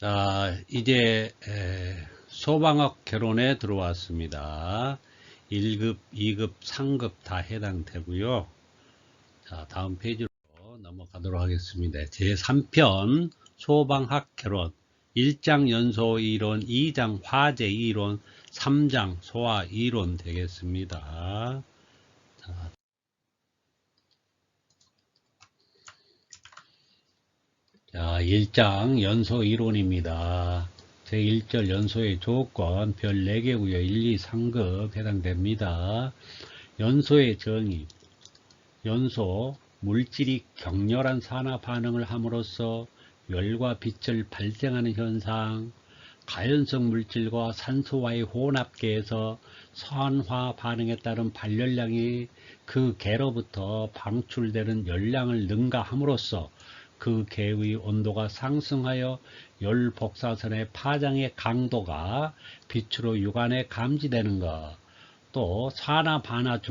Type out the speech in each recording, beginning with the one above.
자, 이제 소방학 개론에 들어왔습니다. 1급, 2급, 3급 다 해당되고요. 자, 다음 페이지로 넘어가도록 하겠습니다. 제3편 소방학 개론 1장 연소 이론, 2장 화재 이론, 3장 소화 이론 되겠습니다. 자, 1장 연소 이론입니다. 제1절 연소의 조건 별 4개고요. 1, 2, 3급 해당됩니다. 연소의 정의. 연소, 물질이 격렬한 산화 반응을 함으로써 열과 빛을 발생하는 현상, 가연성 물질과 산소와의 혼합계에서 산화 반응에 따른 발열량이 그 계로부터 방출되는 열량을 능가함으로써 그 계의 온도가 상승하여 열 복사선의 파장의 강도가 빛으로 육안에 감지되는 것. 또 산화 반응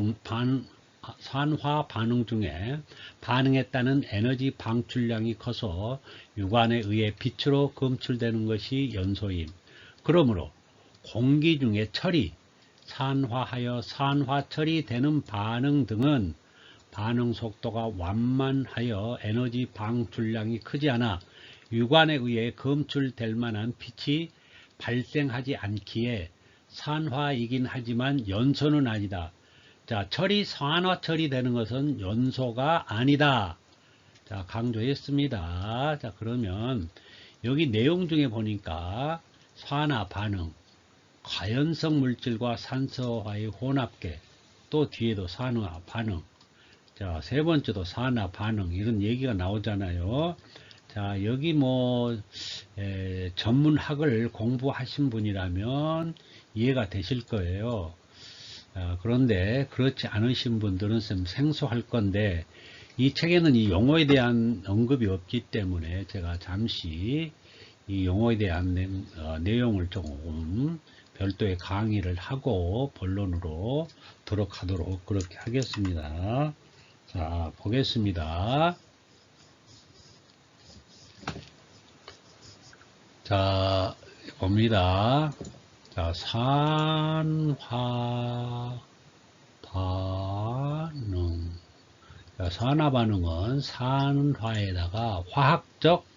중에 반응에 따른 에너지 방출량이 커서 육안에 의해 빛으로 검출되는 것이 연소임. 그러므로 공기 중에 철이 산화하여 산화 처리되는 반응 등은 반응 속도가 완만하여 에너지 방출량이 크지 않아 육안에 의해 검출될 만한 빛이 발생하지 않기에 산화이긴 하지만 연소는 아니다. 자, 철이 산화 처리되는 것은 연소가 아니다. 자, 강조했습니다. 자, 그러면 여기 내용 중에 보니까 산화 반응, 가연성 물질과 산소와의 혼합계, 또 뒤에도 산화 반응, 자, 세 번째도 산화 반응, 이런 얘기가 나오잖아요. 자, 여기 전문학을 공부하신 분이라면 이해가 되실 거예요. 그런데 그렇지 않으신 분들은 좀 생소할 건데, 이 책에는 이 용어에 대한 언급이 없기 때문에 제가 잠시 이 용어에 대한 내용을 조금 별도의 강의를 하고 본론으로 들어가도록 그렇게 하겠습니다. 자, 보겠습니다. 자, 봅니다. 자, 산화 반응. 자, 산화 반응은 산화에다가 화학적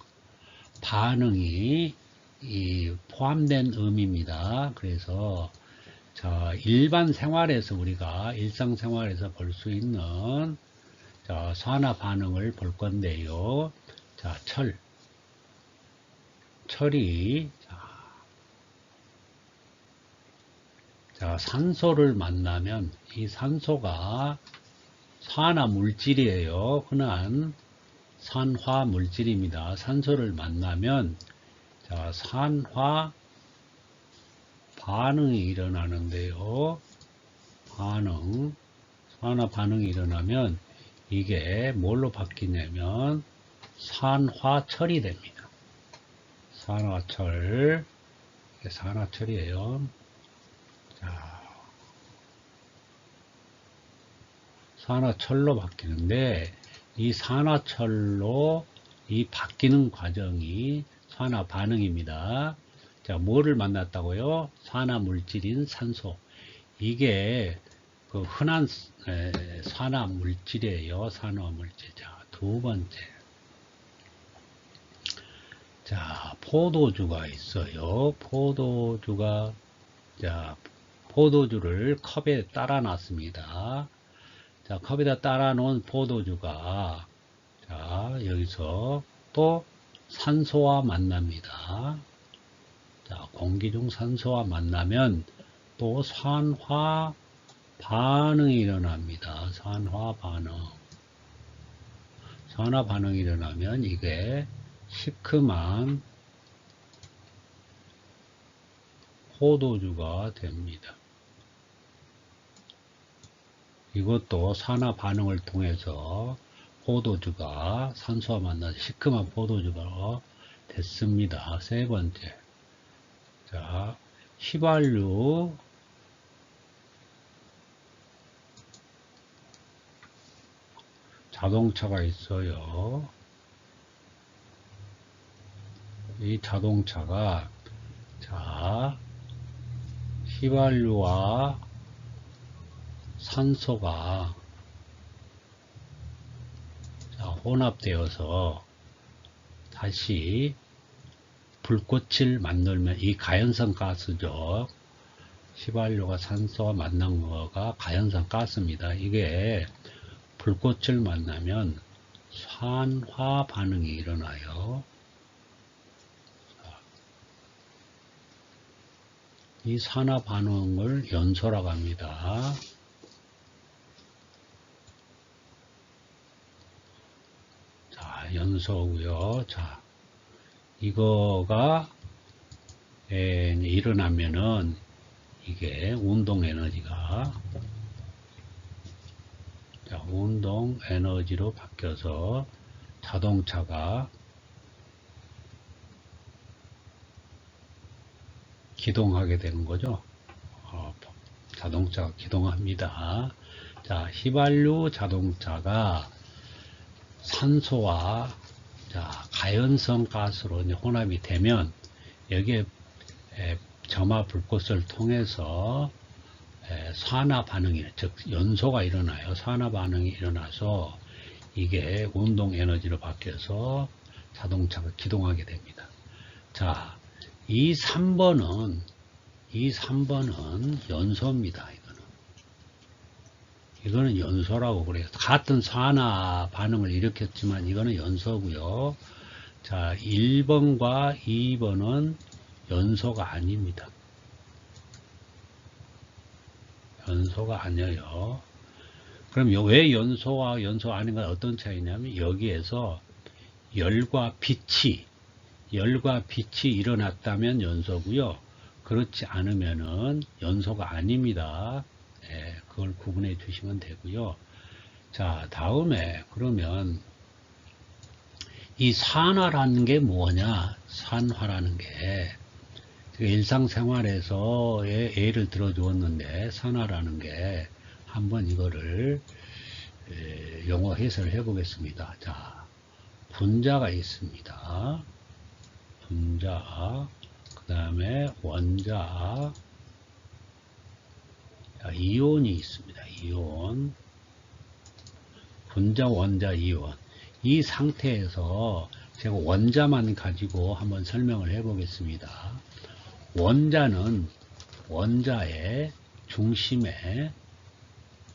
반응이 포함된 의미입니다. 그래서 자, 일반 생활에서 우리가 일상생활에서 볼 수 있는 자, 산화 반응을 볼 건데요. 자, 철이 자, 산소를 만나면 이 산소가 산화 물질이에요. 흔한 산화 물질입니다. 산소를 만나면 자, 산화 반응이 일어나는데요. 산화 반응이 일어나면 이게 뭘로 바뀌냐면 산화철이 됩니다. 산화철, 이게 산화철이에요. 자, 산화철로 바뀌는데 이 산화철로 이 바뀌는 과정이 산화 반응입니다. 자, 뭐를 만났다고요? 산화 물질인 산소. 이게 그 흔한 산화 물질이에요. 산화 물질. 자, 두 번째. 자, 포도주가 있어요. 자, 포도주를 컵에 따라 놨습니다. 자, 컵에다 따라 놓은 포도주가 자, 여기서 또 산소와 만납니다. 자, 공기 중 산소와 만나면 또 산화 반응이 일어납니다. 산화 반응이 일어나면 이게 시큼한 포도주가 됩니다. 이것도 산화 반응을 통해서 포도주가 산소와 만나서 시큼한 포도주가 됐습니다. 세 번째. 자, 휘발유. 자동차가 있어요. 이 자동차가 자 휘발유와 산소가 자, 혼합되어서 다시 불꽃을 만들면 이 가연성 가스죠. 휘발유가 산소와 만난 거가 가연성 가스입니다. 이게 불꽃을 만나면 산화 반응이 일어나요. 이 산화 반응을 연소라고 합니다. 자, 연소고요. 자, 이거가 일어나면은 이게 운동 에너지가 자, 운동 에너지로 바뀌어서 자동차가 기동하게 되는 거죠. 자동차가 기동합니다. 자, 휘발유 자동차가 산소와 자, 가연성 가스로 이제 혼합이 되면 여기에 점화 불꽃을 통해서 산화 반응이, 즉 연소가 일어나요. 산화 반응이 일어나서 이게 운동 에너지로 바뀌어서 자동차가 기동하게 됩니다. 자, 이 3번은 연소입니다. 이거는 연소라고 그래요. 같은 산화 반응을 일으켰지만 이거는 연소고요. 자, 1번과 2번은 연소가 아닙니다. 연소가 아니에요. 그럼 왜 연소와 연소 아닌가 어떤 차이냐면 여기에서 열과 빛이 일어났다면 연소고요. 그렇지 않으면은 연소가 아닙니다. 그걸 구분해 주시면 되고요. 자, 다음에 그러면 이 산화라는 게 뭐냐? 산화라는 게 일상생활에서 예를 들어 주었는데 산화라는 게 한번 이거를 영어 해설을 해 보겠습니다. 자, 분자가 있습니다. 분자, 그 다음에 원자, 자, 이온이 있습니다. 이온, 분자, 원자, 이온. 이 상태에서 제가 원자만 가지고 한번 설명을 해 보겠습니다. 원자는 원자의 중심에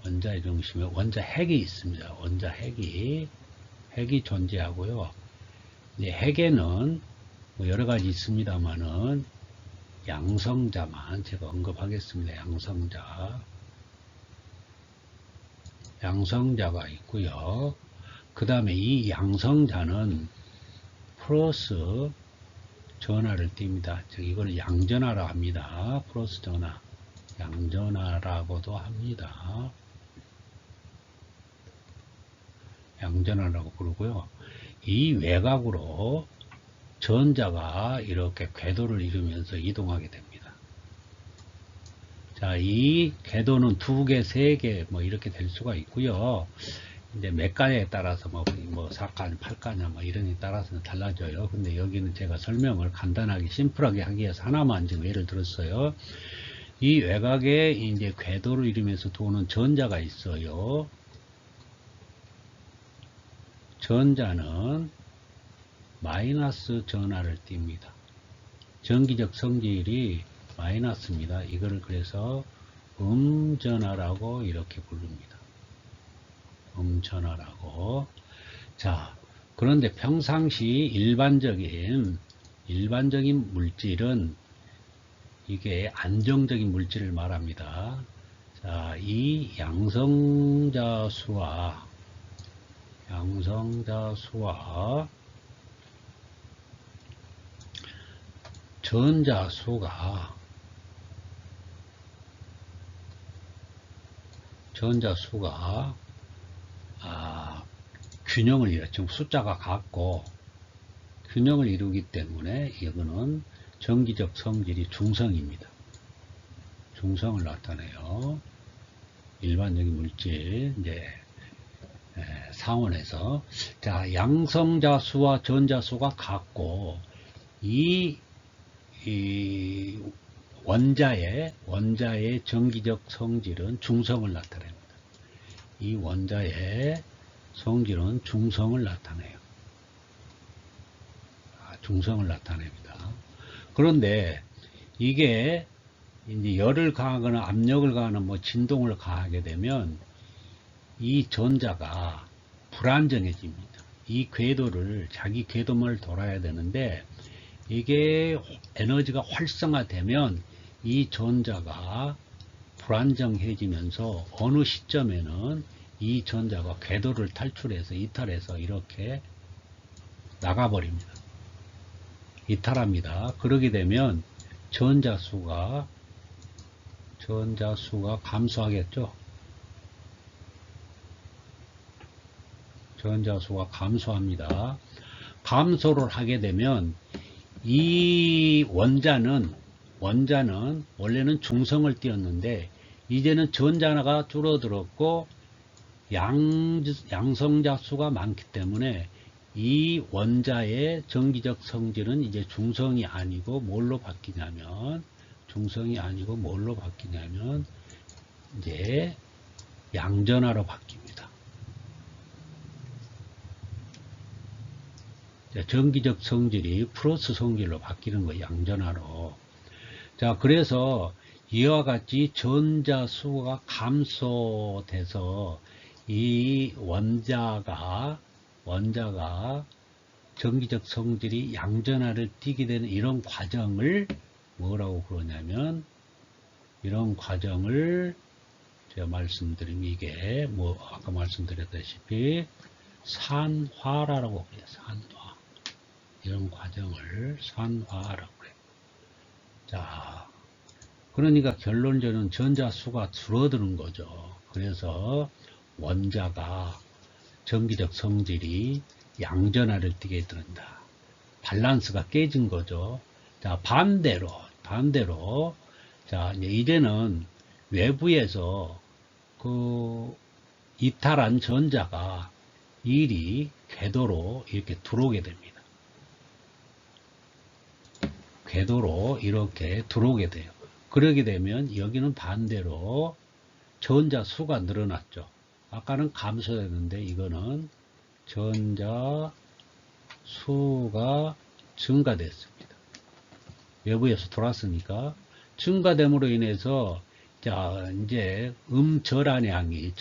원자 핵이 있습니다. 원자 핵이 존재하고요. 이제 핵에는 뭐 여러 가지 있습니다만은 양성자만 제가 언급하겠습니다. 양성자가 있고요. 그 다음에 이 양성자는 플러스 전하를 띱니다. 즉 이거는 양전하라고 합니다. 플러스 전하, 양전하라고도 합니다. 양전하라고 부르고요. 이 외곽으로 전자가 이렇게 궤도를 이루면서 이동하게 됩니다. 자, 이 궤도는 2개, 3개 뭐 이렇게 될 수가 있고요. 이제 맥가에 따라서 뭐 4가, 8가냐 뭐 이런 데 따라서 달라져요. 근데 여기는 제가 설명을 간단하게 심플하게 하기 위해서 하나만 지금 예를 들었어요. 이 외곽에 이제 궤도를 이루면서 도는 전자가 있어요. 전자는 마이너스 전하를 띱니다. 전기적 성질이 마이너스입니다. 이거를 그래서 음전하라고 이렇게 부릅니다. 음전하라고. 자, 그런데 평상시 일반적인 물질은 이게 안정적인 물질을 말합니다. 자, 이 양성자 수와 전자 수가 균형을 이루죠. 지금 숫자가 같고 균형을 이루기 때문에 이거는 전기적 성질이 중성입니다. 중성을 나타내요. 일반적인 물질 이제 상온에서 자, 양성자 수와 전자 수가 같고 이, 이 원자의 전기적 성질은 중성을 나타냅니다. 이 원자의 성질은 중성을 나타내요. 중성을 나타냅니다. 그런데 이게 이제 열을 가하거나 압력을 가하거나 뭐 진동을 가하게 되면 이 전자가 불안정해집니다. 이 궤도를 자기 궤도만을 돌아야 되는데 이게 에너지가 활성화되면 이 전자가 불안정해지면서 어느 시점에는 이 전자가 궤도를 탈출해서 이탈해서 이렇게 나가버립니다. 이탈합니다. 그러게 되면 전자수가 감소하겠죠. 전자수가 감소합니다. 감소를 하게 되면 이 원자는 원래는 중성을 띄었는데 이제는 전자가 줄어들었고 양성자 수가 많기 때문에 이 원자의 전기적 성질은 이제 중성이 아니고 뭘로 바뀌냐면 이제 양전하로 바뀝니다. 전기적 성질이 플러스 성질로 바뀌는 거예요. 양전하로. 자, 그래서 이와 같이 전자 수가 감소돼서 이 원자가 전기적 성질이 양전하를 띠게 되는 이런 과정을 뭐라고 그러냐면, 이런 과정을 제가 말씀드리면 이게 뭐 아까 말씀드렸다시피 산화라고 그래요. 산화. 이런 과정을 산화라고 그래요. 자, 그러니까 결론적으로는 전자수가 줄어드는 거죠. 그래서 원자가 전기적 성질이 양전하를 띠게 된다. 밸런스가 깨진 거죠. 자, 반대로 자, 이제는 외부에서 그 이탈한 전자가 일이 궤도로 이렇게 들어오게 됩니다. 궤도로 이렇게 들어오게 돼요. 그러게 되면 여기는 반대로 전자 수가 늘어났죠. 아까는 감소했는데 이거는 전자 수가 증가됐습니다. 외부에서 돌았으니까 증가됨으로 인해서 자, 이제 전하량이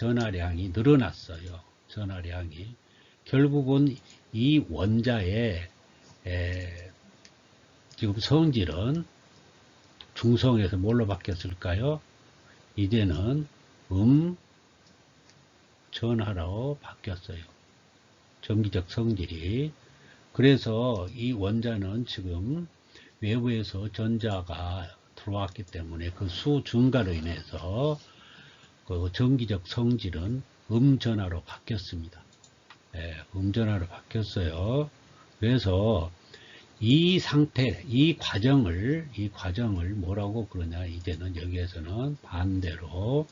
늘어났어요. 전하량이. 결국은 이 원자의 지금 성질은 중성에서 뭘로 바뀌었을까요? 이제는 전하로 바뀌었어요. 전기적 성질이. 그래서 이 원자는 지금 외부에서 전자가 들어왔기 때문에 그 수 증가로 인해서 그 전기적 성질은 전하로 바뀌었습니다. 전하로 바뀌었어요. 그래서 이 상태, 이 과정을 뭐라고 그러냐, 이제는 여기에서는 반대로,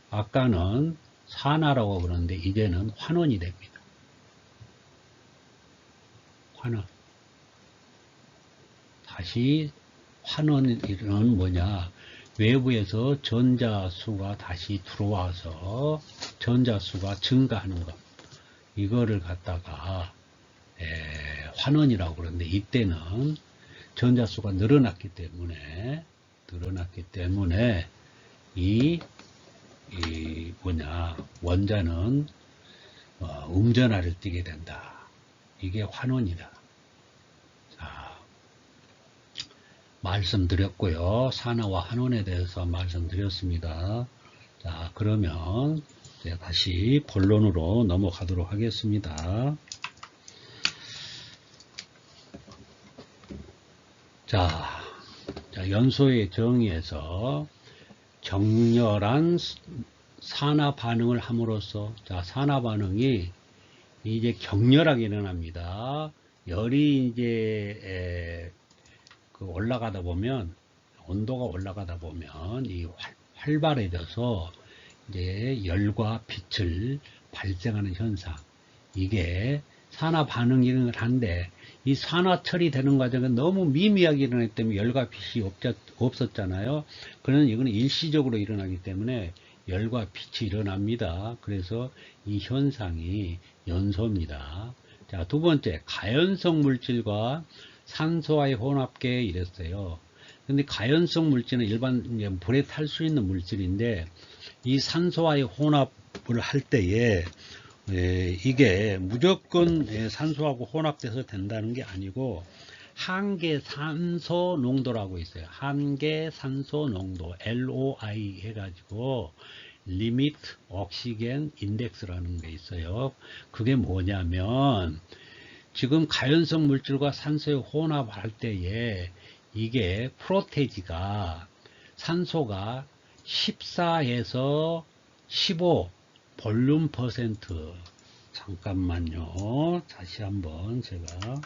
아까는 산화라고 그러는데, 이제는 환원이 됩니다. 환원. 다시, 환원은 뭐냐, 외부에서 전자수가 다시 들어와서 전자수가 증가하는 것. 이거를 갖다가, 환원이라고 그러는데 이때는 전자수가 늘어났기 때문에 원자는 음전하를 띠게 된다. 이게 환원이다. 자, 말씀드렸고요. 산화와 환원에 대해서 말씀드렸습니다. 자, 그러면 제가 다시 본론으로 넘어가도록 하겠습니다. 자, 연소의 정의에서 격렬한 산화 반응을 함으로써, 자, 산화 반응이 이제 격렬하게 일어납니다. 열이 이제 올라가다 보면, 온도가 올라가다 보면 이 활발해져서 이제 열과 빛을 발생하는 현상, 이게 산화 반응이긴 한데 이 산화 처리되는 과정은 너무 미미하게 일어나기 때문에 열과 빛이 없었잖아요. 그러나 이거는 일시적으로 일어나기 때문에 열과 빛이 일어납니다. 그래서 이 현상이 연소입니다. 자, 두 번째, 가연성 물질과 산소와의 혼합계에 이랬어요. 근데 가연성 물질은 일반 불에 탈 수 있는 물질인데 이 산소와의 혼합을 할 때에 이게 무조건 산소하고 혼합돼서 된다는 게 아니고 한계 산소 농도라고 있어요. 한계 산소 농도 LOI 해가지고 리미트 옥시겐 인덱스라는 게 있어요. 그게 뭐냐면 지금 가연성 물질과 산소의 혼합할 때에 이게 프로테이지가 산소가 14에서 15 볼륨 퍼센트. 잠깐만요. 다시 한번 제가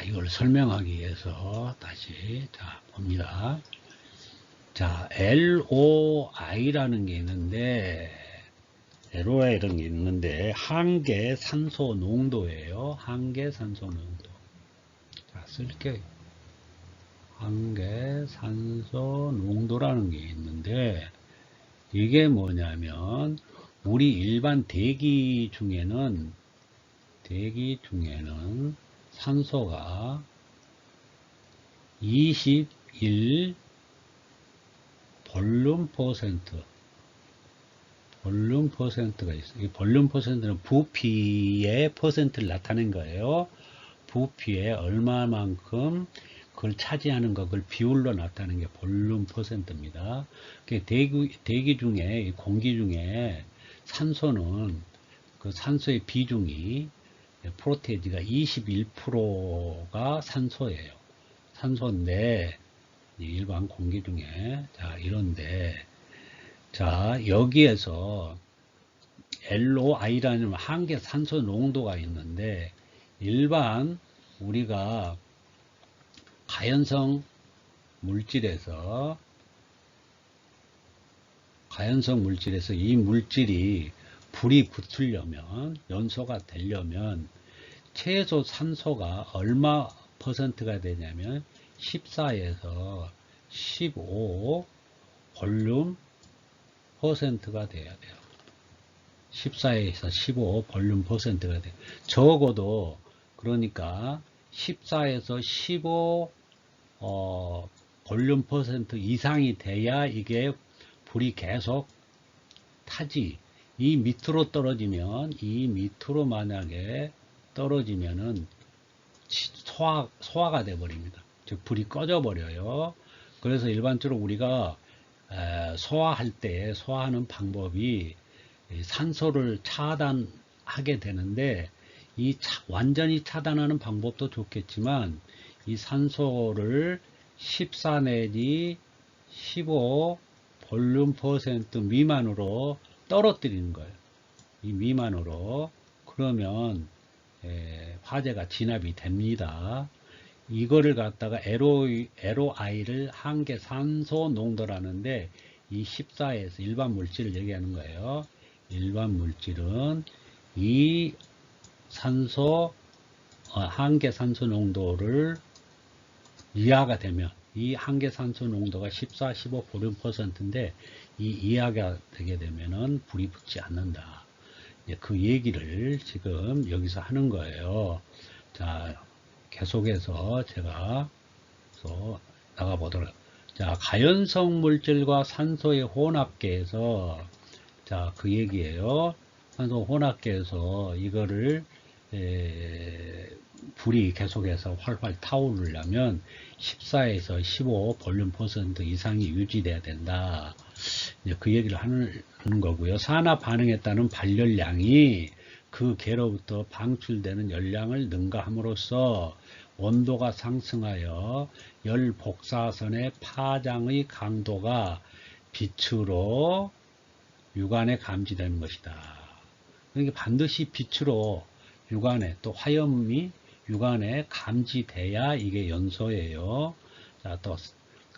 이걸 설명하기 위해서 다시 봅니다. 자, LOI라는 게 있는데 LOI라는 게 있는데 한계 산소 농도예요. 한계 산소 농도. 자, 쓸게요. 한계 산소 농도라는 게 있는데 이게 뭐냐면 우리 일반 대기 중에는 산소가 21 볼륨 퍼센트가 있어요. 이 볼륨 퍼센트는 부피의 퍼센트를 나타낸 거예요. 부피에 얼마만큼 그걸 차지하는 거, 그걸 비율로 나타내는 게 볼륨 퍼센트입니다. 대기 중에, 공기 중에 산소는 그 산소의 비중이 프로테이지가 21%가 산소예요. 산소인데, 일반 공기 중에, 이런데, 여기에서 LOI라는 한계 산소 농도가 있는데, 일반 우리가 가연성 물질에서 이 물질이 불이 붙으려면 연소가 되려면 최소 산소가 얼마 퍼센트가 되냐면 14에서 15 볼륨 퍼센트가 돼야 돼요. 14에서 15 볼륨 퍼센트가 돼요. 적어도 그러니까 14에서 15 볼륨 퍼센트 이상이 돼야 이게 불이 계속 타지. 이 밑으로 떨어지면, 만약에 떨어지면은 소화가 돼 버립니다. 즉 불이 꺼져 버려요. 그래서 일반적으로 우리가 소화할 때 소화하는 방법이 산소를 차단하게 되는데 완전히 차단하는 방법도 좋겠지만 이 산소를 14 내지 15 볼륨 퍼센트 미만으로 떨어뜨리는 거예요. 이 미만으로. 그러면 화재가 진압이 됩니다. 이거를 갖다가 LOI를 한계 산소 농도라는데 이 14에서 일반 물질을 얘기하는 거예요. 일반 물질은 이 산소 한계 산소 농도를 이하가 되면 이 한계 산소 농도가 14, 15 볼륨 퍼센트인데 이 이하가 되게 되면은 불이 붙지 않는다. 그 얘기를 지금 여기서 하는 거예요. 자, 계속해서 제가 또 나가보도록. 자, 가연성 물질과 산소의 혼합계에서 그 얘기예요. 산소 혼합계에서 이거를 불이 계속해서 활활 타오르려면 14에서 15 볼륨 퍼센트 이상이 유지돼야 된다. 그 얘기를 하는 거고요. 산화 반응에 따른 발열량이 그 개로부터 방출되는 열량을 능가함으로써 온도가 상승하여 열 복사선의 파장의 강도가 빛으로 육안에 감지되는 것이다. 그러니까 반드시 빛으로 육안에 또 화염이 육안에 감지돼야 이게 연소예요. 자, 또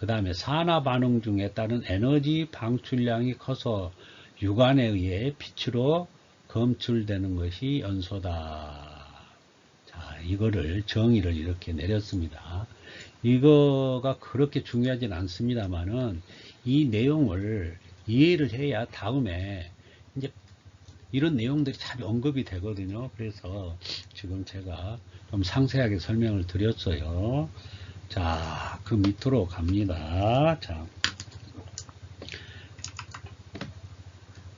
그 다음에 산화 반응 중에 따른 에너지 방출량이 커서 육안에 의해 빛으로 검출되는 것이 연소다. 이거를 정의를 이렇게 내렸습니다. 이거가 그렇게 중요하진 않습니다만은 이 내용을 이해를 해야 다음에 이제 이런 내용들이 잘 언급이 되거든요. 그래서 지금 제가 좀 상세하게 설명을 드렸어요. 자, 그 밑으로 갑니다.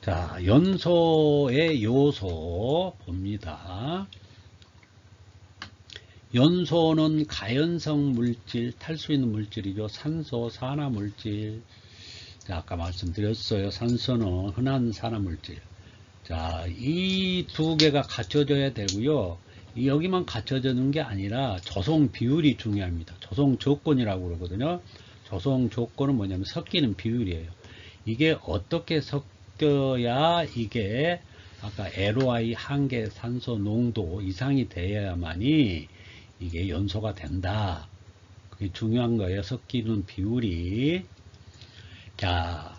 자, 연소의 요소 봅니다. 연소는 가연성 물질, 탈 수 있는 물질이죠. 산소, 산화물질. 자, 아까 말씀드렸어요. 산소는 흔한 산화물질. 자, 이 두 개가 갖춰져야 되고요. 여기만 갖춰지는 게 아니라 조성 비율이 중요합니다. 조성 조건이라고 그러거든요. 조성 조건은 뭐냐면 섞이는 비율이에요. 이게 어떻게 섞여야 이게 아까 LOI 한계 산소 농도 이상이 돼야만이 이게 연소가 된다. 그게 중요한 거예요. 섞이는 비율이. 자,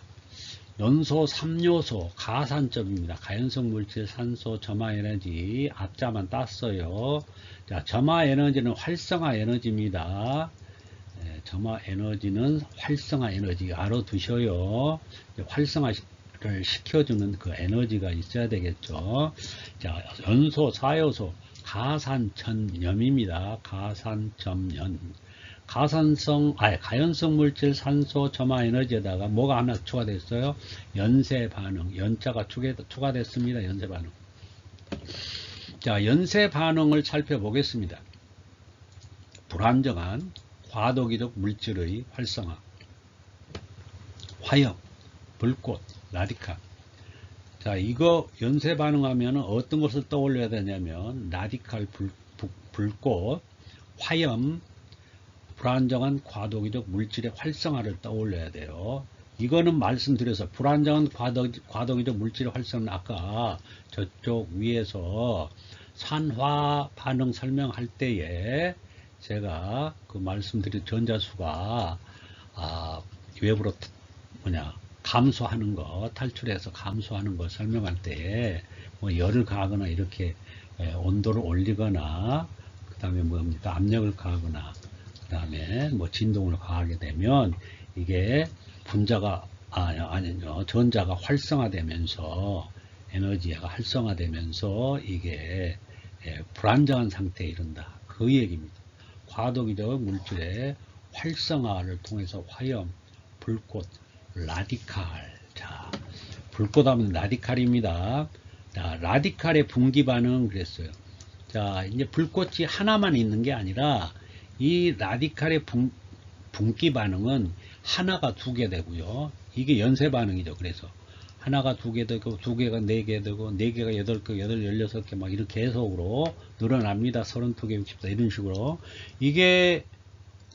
연소 3요소 가산점입니다. 가연성 물질, 산소, 점화 에너지 앞자만 땄어요. 자, 점화 에너지는 활성화 에너지입니다. 점화 에너지는 활성화 에너지 알아두셔요. 활성화를 시켜주는 그 에너지가 있어야 되겠죠. 자, 연소 4요소 가산전염입니다. 가산점염. 가연성 물질, 산소, 점화 에너지에다가 뭐가 하나 추가됐어요? 연쇄 반응. 연자가 추가됐습니다. 연쇄 반응. 자, 연쇄 반응을 살펴보겠습니다. 불안정한 과도기적 물질의 활성화. 화염, 불꽃, 라디칼. 자, 이거 연쇄 반응하면 어떤 것을 떠올려야 되냐면 라디칼, 불꽃, 화염, 불안정한 과도기적 물질의 활성화를 떠올려야 돼요. 이거는 말씀드려서 불안정한 과도기적 물질의 활성화는 아까 저쪽 위에서 산화 반응 설명할 때에 제가 그 말씀드린 전자수가 외부로 감소하는 거, 탈출해서 감소하는 거 설명할 때 뭐 열을 가하거나 이렇게 온도를 올리거나 그 다음에 뭡니까 압력을 가하거나 그 다음에 뭐 진동을 가하게 되면 이게 분자가 전자가 활성화되면서 에너지가 활성화되면서 이게 불안정한 상태에 이른다. 그 얘기입니다. 과도기적 물질의 활성화를 통해서 화염, 불꽃, 라디칼. 자, 불꽃 하면 라디칼입니다. 자, 라디칼의 분기 반응 그랬어요. 자, 이제 불꽃이 하나만 있는 게 아니라 이 라디칼의 분기 반응은 하나가 두 개 되고요. 이게 연쇄 반응이죠. 그래서 하나가 두 개 되고, 두 개가 네 개 되고, 네 개가 8개, 16개 막 이렇게 계속으로 늘어납니다. 32개, 64 이런 식으로. 이게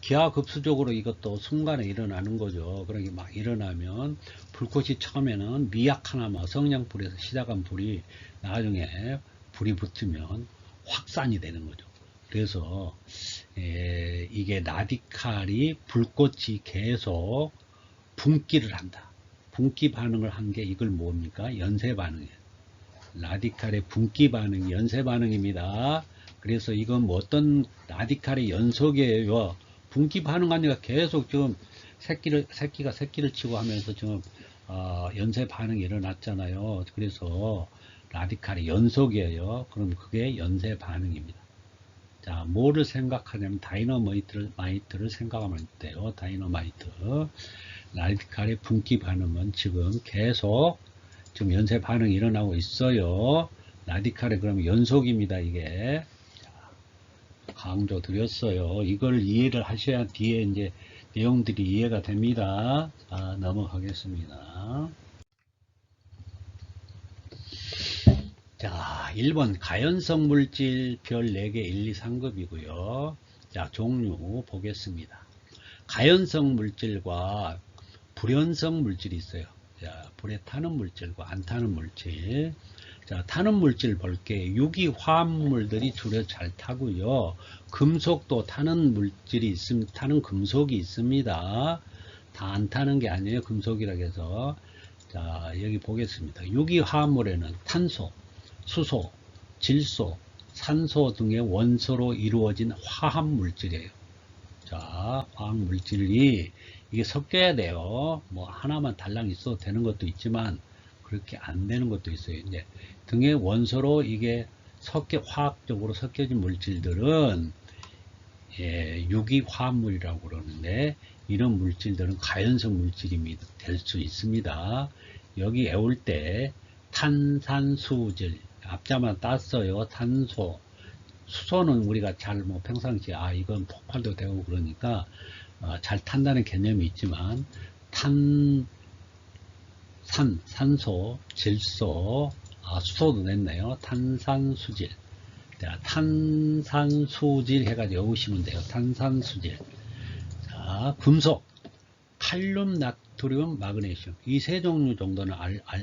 기하급수적으로 이것도 순간에 일어나는 거죠. 그러게 막 일어나면 불꽃이 처음에는 미약 하나만 성냥불에서 시작한 불이 나중에 불이 붙으면 확산이 되는 거죠. 그래서 이게 라디칼이 불꽃이 계속 분기를 한다. 분기 반응을 한 게 이걸 뭡니까? 연쇄 반응이에요. 라디칼의 분기 반응, 연쇄 반응입니다. 그래서 이건 뭐 어떤 라디칼의 연속이에요. 분기 반응하니까 계속 지금 새끼가 새끼를 치고 하면서 지금 연쇄 반응이 일어났잖아요. 그래서 라디칼의 연속이에요. 그럼 그게 연쇄 반응입니다. 자, 뭐를 생각하냐면 다이너마이트를 생각하면 돼요. 다이너마이트. 라디칼의 분기 반응은 지금 계속 지금 연쇄 반응이 일어나고 있어요. 라디칼의 그러면 연속입니다. 이게. 강조 드렸어요. 이걸 이해를 하셔야 뒤에 이제 내용들이 이해가 됩니다. 자, 넘어가겠습니다. 자, 1번 가연성 물질 별 4개 1, 2, 3급이고요. 자, 종류 보겠습니다. 가연성 물질과 불연성 물질이 있어요. 자, 불에 타는 물질과 안 타는 물질. 자, 타는 물질 볼게요. 유기화합물들이 주로 잘 타고요. 금속도 타는 물질이 타는 금속이 있습니다. 다 안 타는 게 아니에요. 금속이라고 해서. 자, 여기 보겠습니다. 유기화합물에는 탄소, 수소, 질소, 산소 등의 원소로 이루어진 화합 물질이에요. 자, 화학 물질이 이게 섞여야 돼요. 뭐 하나만 달랑 있어도 되는 것도 있지만 그렇게 안 되는 것도 있어요. 이제 등의 원소로 이게 화학적으로 섞여진 물질들은 유기화합물이라고 그러는데, 이런 물질들은 가연성 물질이 될 수 있습니다. 여기 외울 때 탄산수질 앞자만 땄어요. 탄소, 수소는 우리가 잘 뭐 평상시에 이건 폭발도 되고 그러니까 잘 탄다는 개념이 있지만, 산소, 질소, 수소도 냈네요. 탄산수질. 자, 탄산수질 해가지고 외우시면 돼요. 탄산수질. 자, 금속, 칼륨, 나트륨, 마그네슘. 이 세 종류 정도는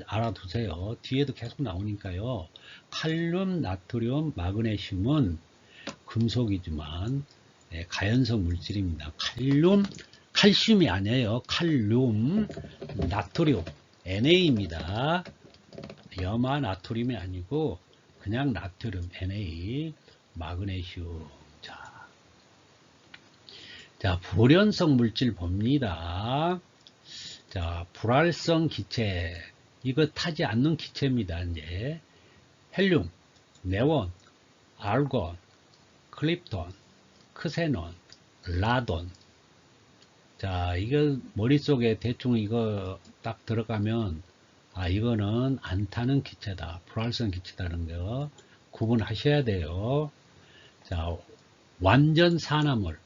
알아두세요. 뒤에도 계속 나오니까요. 칼륨, 나트륨, 마그네슘은 금속이지만 가연성 물질입니다. 칼슘이 아니에요. 칼륨, 나트륨, NA입니다. 염화 나트륨이 아니고 그냥 나트륨, Na, 마그네슘. 자, 불연성 물질 봅니다. 자, 불활성 기체. 이거 타지 않는 기체입니다. 이제 헬륨, 네온, 알곤, 클립톤, 크세논, 라돈. 자, 이거 머릿속에 대충 이거 딱 들어가면 이거는 안 타는 기체다. 불활성 기체다는 거 구분하셔야 돼요. 자, 완전 산화물.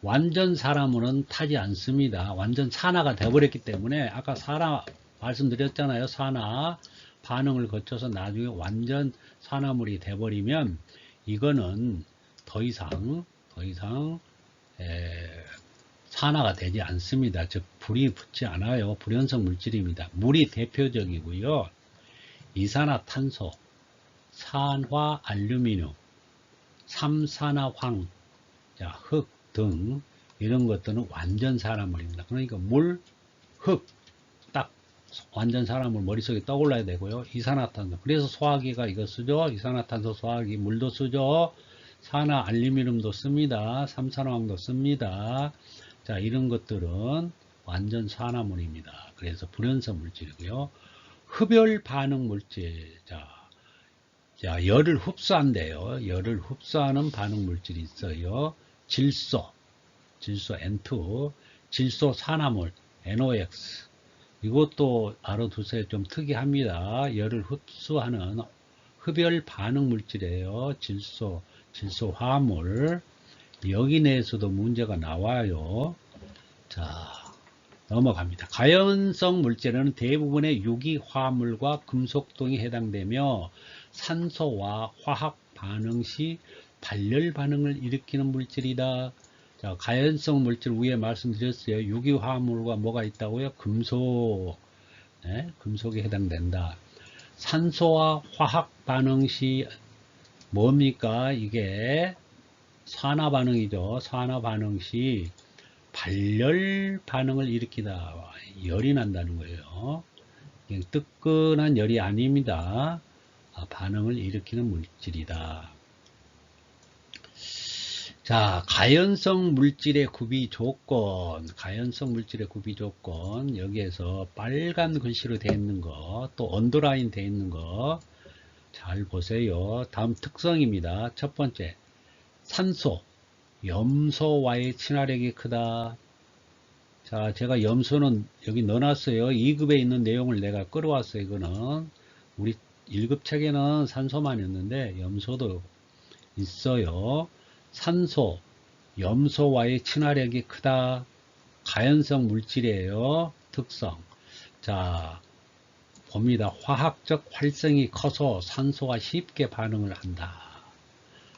완전 산화물은 타지 않습니다. 완전 산화가 되어버렸기 때문에, 아까 산화 말씀드렸잖아요. 산화 반응을 거쳐서 나중에 완전 산화물이 되어버리면 이거는 더 이상 산화가 되지 않습니다. 즉 불이 붙지 않아요. 불연성 물질입니다. 물이 대표적이고요. 이산화탄소, 산화 알루미늄, 삼산화황, 흙 등 이런 것들은 완전 산화물입니다. 그러니까 물, 흙, 딱 완전 산화물 머릿속에 떠올라야 되고요. 이산화탄소. 그래서 소화기가 이거 쓰죠. 이산화탄소 소화기. 물도 쓰죠. 산화 알루미늄도 씁니다. 삼산화황도 씁니다. 자, 이런 것들은 완전 산화물입니다. 그래서 불연성 물질이고요. 흡열 반응 물질. 자, 열을 흡수한대요. 열을 흡수하는 반응 물질이 있어요. 질소 N2, 질소 산화물 NOx. 이것도 알아두세요. 좀 특이합니다. 열을 흡수하는 흡열 반응 물질이에요. 질소 화합물. 여기 내에서도 문제가 나와요. 자, 넘어갑니다. 가연성 물질은 대부분의 유기화합물과 금속 등이 해당되며 산소와 화학 반응 시 발열 반응을 일으키는 물질이다. 자, 가연성 물질 위에 말씀드렸어요. 유기화합물과 뭐가 있다고요? 금속. 네, 금속에 해당된다. 산소와 화학 반응 시 뭡니까? 이게 산화 반응이죠. 산화 반응 시 발열 반응을 일으키다. 열이 난다는 거예요. 그냥 뜨끈한 열이 아닙니다. 반응을 일으키는 물질이다. 자, 가연성 물질의 구비 조건, 여기에서 빨간 글씨로 되어 있는 거, 또 언더라인 되어 있는 거, 잘 보세요. 다음 특성입니다. 첫 번째, 산소, 염소와의 친화력이 크다. 자, 제가 염소는 여기 넣어놨어요. 2급에 있는 내용을 내가 끌어왔어요. 이거는 우리 1급 책에는 산소만 있는데 염소도 있어요. 산소, 염소와의 친화력이 크다. 가연성 물질이에요. 특성. 자, 봅니다. 화학적 활성이 커서 산소와 쉽게 반응을 한다.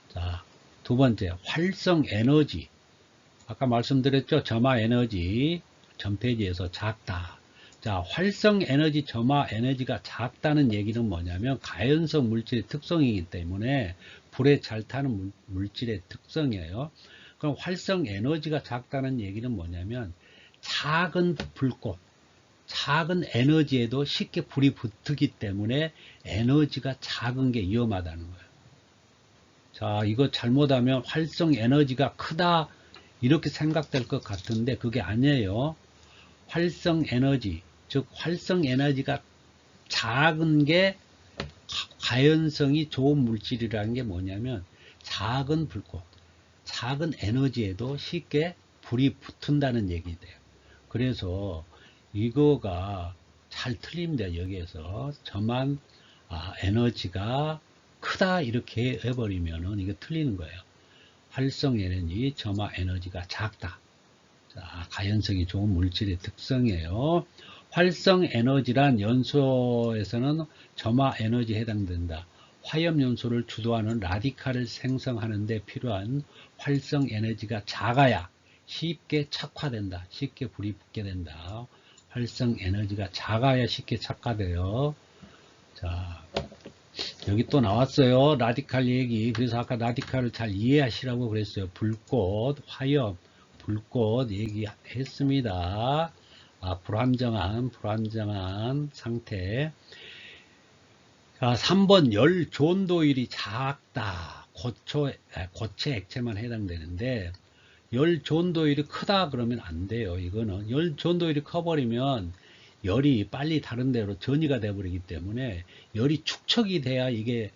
자, 두 번째, 활성 에너지. 아까 말씀드렸죠? 점화 에너지. 전페이지에서 작다. 자, 활성 에너지, 점화 에너지가 작다는 얘기는 뭐냐면 가연성 물질의 특성이기 때문에 불에 잘 타는 물질의 특성이에요. 그럼 활성 에너지가 작다는 얘기는 뭐냐면 작은 불꽃, 작은 에너지에도 쉽게 불이 붙기 때문에 에너지가 작은 게 위험하다는 거예요. 자, 이거 잘못하면 활성 에너지가 크다 이렇게 생각될 것 같은데 그게 아니에요. 활성 에너지, 즉 활성 에너지가 작은 게 가연성이 좋은 물질이라는 게 뭐냐면 작은 불꽃, 작은 에너지에도 쉽게 불이 붙은다는 얘기돼요. 그래서 이거가 잘 틀립니다. 여기에서 저만 에너지가 크다 이렇게 해버리면은 이거 틀리는 거예요. 활성 에너지, 점화 에너지가 작다. 자, 가연성이 좋은 물질의 특성이에요. 활성 에너지란 연소에서는 점화 에너지에 해당된다. 화염 연소를 주도하는 라디칼을 생성하는 데 필요한 활성 에너지가 작아야 쉽게 착화된다. 쉽게 불이 붙게 된다. 활성 에너지가 작아야 쉽게 착화돼요. 자, 여기 또 나왔어요. 라디칼 얘기. 그래서 아까 라디칼을 잘 이해하시라고 그랬어요. 불꽃, 화염, 불꽃 얘기했습니다. 불안정한 상태. 자, 3번 열 존도율이 작다. 고체 액체만 해당되는데 열 존도율이 크다 그러면 안 돼요. 이거는 열 존도율이 커버리면 열이 빨리 다른 데로 전이가 돼버리기 때문에 열이 축적이 돼야 이게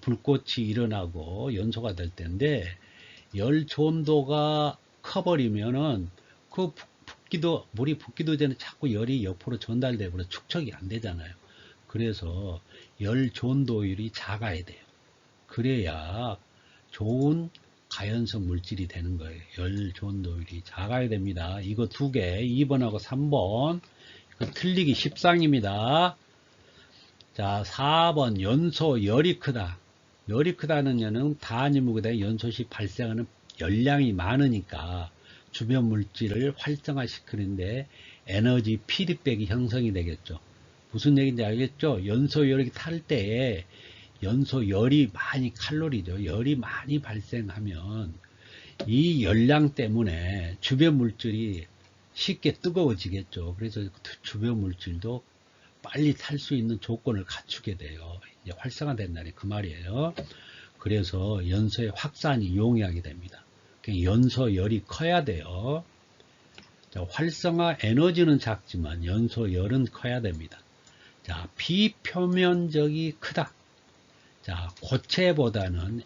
불꽃이 일어나고 연소가 될 텐데 열 존도가 커버리면은 그 물이 붓기도 전에 자꾸 열이 옆으로 전달돼 버려 축적이 안 되잖아요. 그래서 열 존도율이 작아야 돼요. 그래야 좋은 가연성 물질이 되는 거예요. 열 존도율이 작아야 됩니다. 이거 두 개, 2번하고 3번. 틀리기 십상입니다. 자, 4번 연소 열이 크다. 열이 크다는 얘는 다한이무게다 연소 시 발생하는 열량이 많으니까 주변 물질을 활성화시키는데 에너지 피드백이 형성이 되겠죠. 무슨 얘기인지 알겠죠? 연소 열이 탈 때에 연소 열이 많이 칼로리죠. 열이 많이 발생하면 이 열량 때문에 주변 물질이 쉽게 뜨거워지겠죠. 그래서 주변 물질도 빨리 탈 수 있는 조건을 갖추게 돼요. 이제 활성화된다니 그 말이에요. 그래서 연소의 확산이 용이하게 됩니다. 연소열이 커야 돼요. 자, 활성화 에너지는 작지만 연소열은 커야 됩니다. 자, 비표면적이 크다. 자, 고체보다는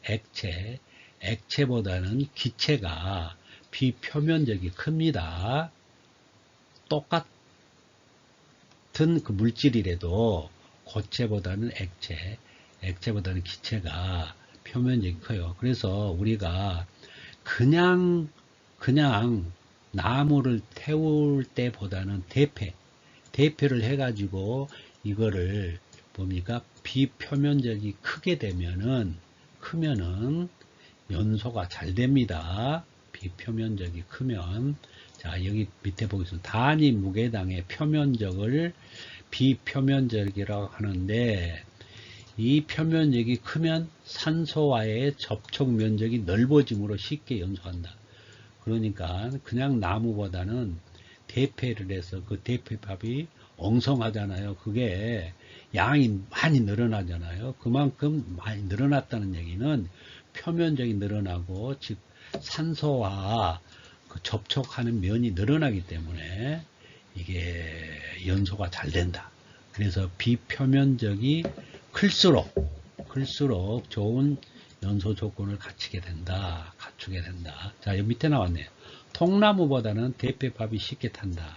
액체보다는 기체가 비표면적이 큽니다. 똑같은 그 물질이라도 고체보다는 액체보다는 기체가 표면적이 커요. 그래서 우리가 그냥 나무를 태울 때보다는 대패를 해가지고 이거를 뭡니까? 비표면적이 크면은 연소가 잘 됩니다. 비표면적이 크면. 자, 여기 밑에 보겠습니다. 단위 무게당의 표면적을 비표면적이라고 하는데 이 표면적이 크면 산소와의 접촉 면적이 넓어짐으로 쉽게 연소한다. 그러니까 그냥 나무보다는 대패를 해서 그 대패밥이 엉성하잖아요. 그게 양이 많이 늘어나잖아요. 그만큼 많이 늘어났다는 얘기는 표면적이 늘어나고 즉 산소와 그 접촉하는 면이 늘어나기 때문에 이게 연소가 잘 된다. 그래서 비표면적이 클수록 좋은 연소 조건을 갖추게 된다. 자, 여기 밑에 나왔네요. 통나무보다는 대패밥이 쉽게 탄다.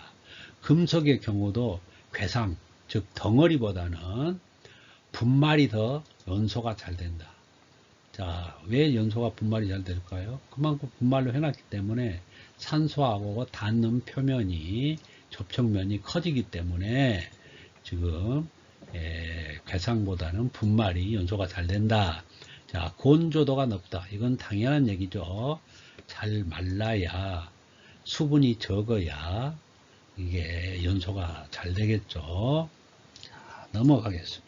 금속의 경우도 괴상, 즉 덩어리보다는 분말이 더 연소가 잘 된다. 자, 왜 연소가 분말이 잘 될까요? 그만큼 분말로 해놨기 때문에 산소하고 닿는 표면이 접촉면이 커지기 때문에 지금 괴상보다는 분말이 연소가 잘 된다. 자, 건조도가 높다. 이건 당연한 얘기죠. 잘 말라야 수분이 적어야 이게 연소가 잘 되겠죠. 자, 넘어가겠습니다.